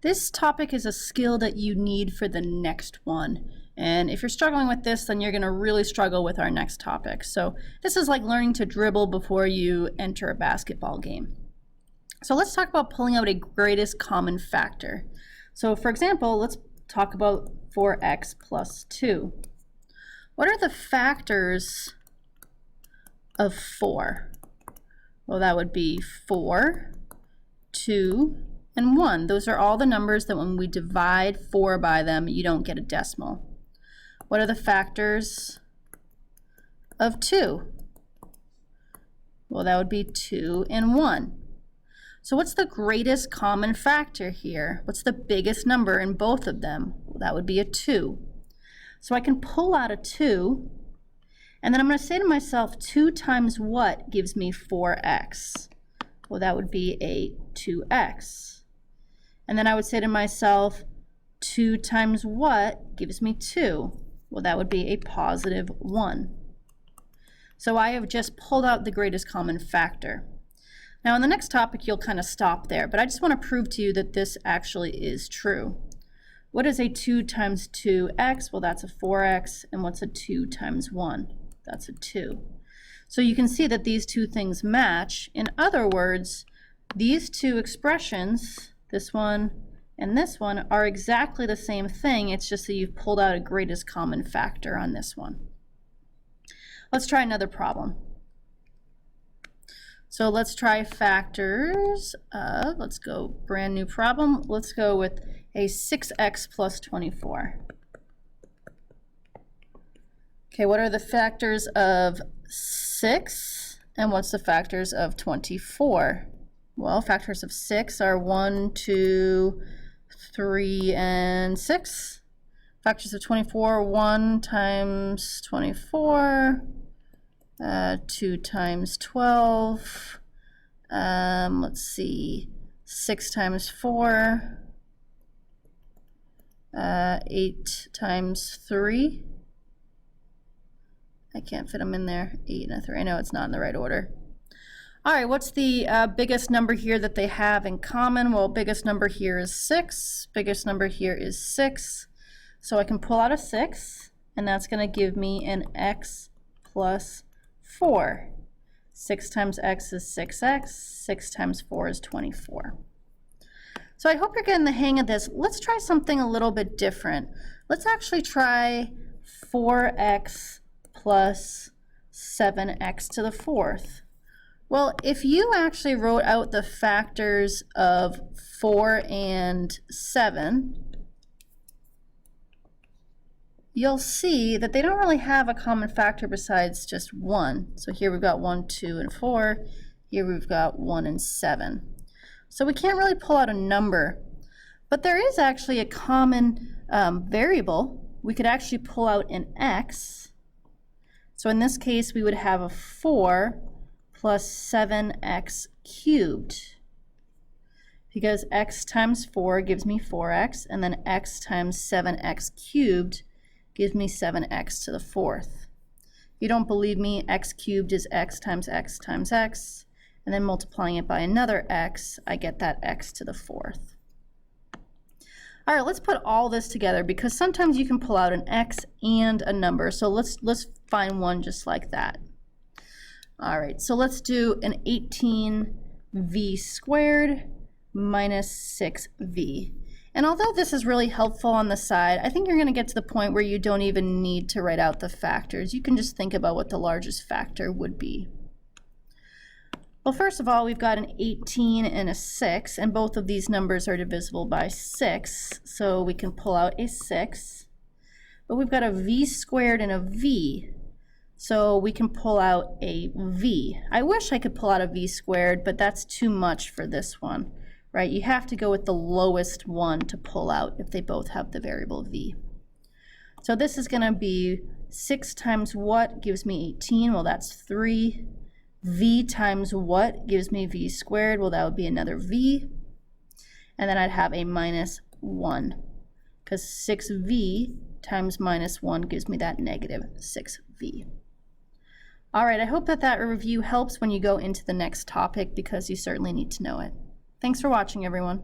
This topic is a skill that you need for the next one. And if you're struggling with this, then you're going to really struggle with our next topic. So this is like learning to dribble before you enter a basketball game. So let's talk about pulling out a greatest common factor. So for example, let's talk about 4x plus 2. What are the factors of 4? Well, that would be 4, 2, and 1. Those are all the numbers that when we divide 4 by them, you don't get a decimal. What are the factors of 2? Well, that would be 2 and 1. So what's the greatest common factor here? What's the biggest number in both of them? Well, that would be a 2. So I can pull out a 2, and then I'm going to say to myself, 2 times what gives me 4x? Well, that would be a 2x. And then I would say to myself, 2 times what gives me 2? Well, that would be a positive 1. So I have just pulled out the greatest common factor. Now, in the next topic, you'll kind of stop there, but I just want to prove to you that this actually is true. What is a 2 times 2x? Well, that's a 4x. And what's a 2 times 1? That's a 2. So you can see that these two things match. In other words, these two expressions, this one and this one, are exactly the same thing. It's just that you've pulled out a greatest common factor on this one. Let's try another problem. So let's try factors of, let's go brand new problem. Let's go with a 6x plus 24. Okay, what are the factors of 6 and what's the factors of 24? Well, factors of 6 are 1, 2, 3, and 6. Factors of 24, 1 times 24, 2 times 12, let's see, 6 times 4, 8 times 3. I can't fit them in there, 8 and a 3. I know it's not in the right order. All right, what's the biggest number here that they have in common? Well, biggest number here is 6. Biggest number here is 6. So I can pull out a 6, and that's going to give me an x plus 4. 6 times x is 6x. 6 times 4 is 24. So I hope you're getting the hang of this. Let's try something a little bit different. Let's actually try 4x plus 7x to the 4th. Well, if you actually wrote out the factors of 4 and 7, you'll see that they don't really have a common factor besides just 1. So here we've got 1, 2, and 4. Here we've got 1 and 7. So we can't really pull out a number. But there is actually a common variable. We could actually pull out an x. So in this case, we would have a 4 plus 7x cubed. Because x times 4 gives me 4x, and then x times 7x cubed gives me 7x to the 4th. If you don't believe me, x cubed is x times x times x, and then multiplying it by another x, I get that x to the 4th. All right, let's put all this together because sometimes you can pull out an x and a number. So let's find one just like that. All right, so let's do an 18v squared minus 6v. And although this is really helpful on the side, I think you're going to get to the point where you don't even need to write out the factors. You can just think about what the largest factor would be. Well, first of all, we've got an 18 and a 6, and both of these numbers are divisible by 6, so we can pull out a 6. But we've got a v squared and a v, so we can pull out a v. I wish I could pull out a v squared, but that's too much for this one, right? You have to go with the lowest one to pull out if they both have the variable v. So this is going to be 6 times what gives me 18? Well, that's 3. V times what gives me v squared? Well, that would be another v. And then I'd have a minus 1, because 6v times minus 1 gives me that negative 6v. All right, I hope that review helps when you go into the next topic because you certainly need to know it. Thanks for watching, everyone.